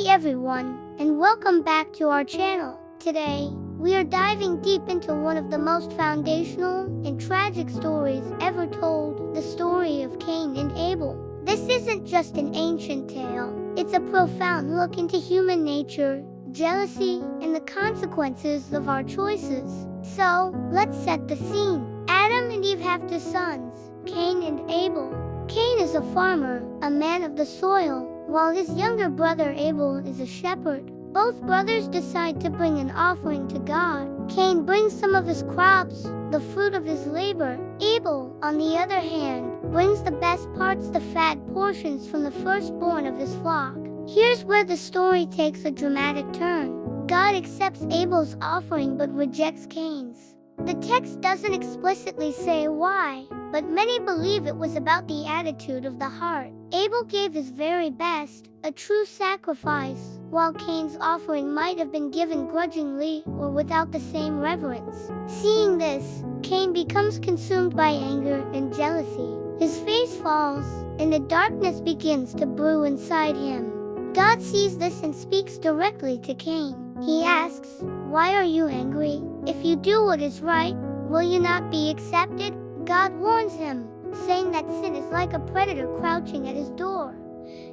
everyone, and welcome back to our channel. Today, we are diving deep into one of the most foundational and tragic stories ever told, the story of Cain and Abel. This isn't just an ancient tale, it's a profound look into human nature, jealousy, and the consequences of our choices. So, let's set the scene. Adam and Eve have two sons, Cain and Abel. Cain is a farmer, a man of the soil, while his younger brother Abel is a shepherd. Both brothers decide to bring an offering to God. Cain brings some of his crops, the fruit of his labor. Abel, on the other hand, brings the best parts, the fat portions from the firstborn of his flock. Here's where the story takes a dramatic turn. God accepts Abel's offering but rejects Cain's. The text doesn't explicitly say why, but many believe it was about the attitude of the heart. Abel gave his very best, a true sacrifice, while Cain's offering might have been given grudgingly or without the same reverence. Seeing this, Cain becomes consumed by anger and jealousy. His face falls, and a darkness begins to brew inside him. God sees this and speaks directly to Cain. He asks, "Why are you angry? If you do what is right, will you not be accepted?" God warns him, saying that sin is like a predator crouching at his door,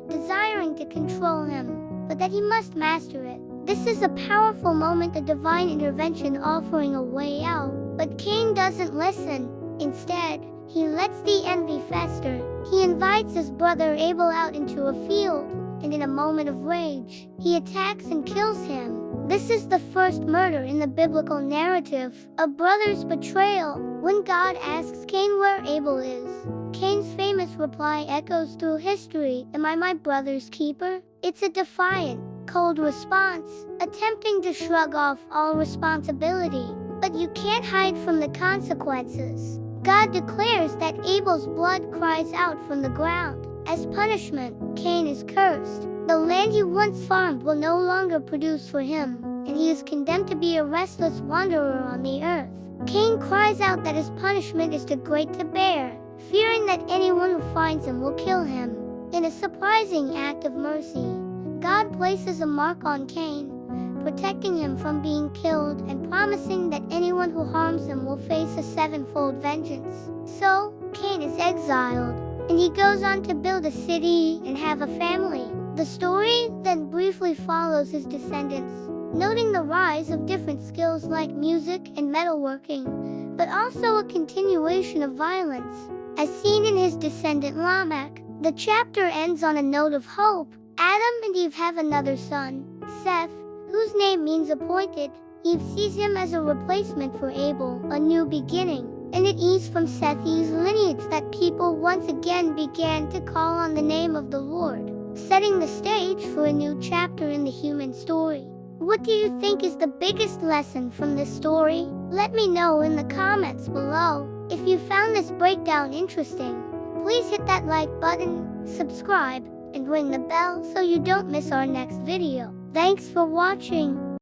desiring to control him, but that he must master it. This is a powerful moment, a divine intervention offering a way out. But Cain doesn't listen. Instead, he lets the envy fester. He invites his brother Abel out into a field, and in a moment of rage, he attacks and kills him. This is the first murder in the biblical narrative, a brother's betrayal. When God asks Cain where Abel is, Cain's famous reply echoes through history, "Am I my brother's keeper?" It's a defiant, cold response, attempting to shrug off all responsibility. But you can't hide from the consequences. God declares that Abel's blood cries out from the ground. As punishment, Cain is cursed. The land he once farmed will no longer produce for him, and he is condemned to be a restless wanderer on the earth. Cain cries out that his punishment is too great to bear, fearing that anyone who finds him will kill him. In a surprising act of mercy, God places a mark on Cain, protecting him from being killed and promising that anyone who harms him will face a sevenfold vengeance. So, Cain is exiled, and he goes on to build a city and have a family. The story then briefly follows his descendants, noting the rise of different skills like music and metalworking, but also a continuation of violence, as seen in his descendant Lamech. The chapter ends on a note of hope. Adam and Eve have another son, Seth, whose name means appointed. Eve sees him as a replacement for Abel, a new beginning, and it is from Seth's lineage that people once again began to call on the name of the Lord, setting the stage for a new chapter in the human story. What do you think is the biggest lesson from this story? Let me know in the comments below. If you found this breakdown interesting, please hit that like button, subscribe, and ring the bell so you don't miss our next video. Thanks for watching.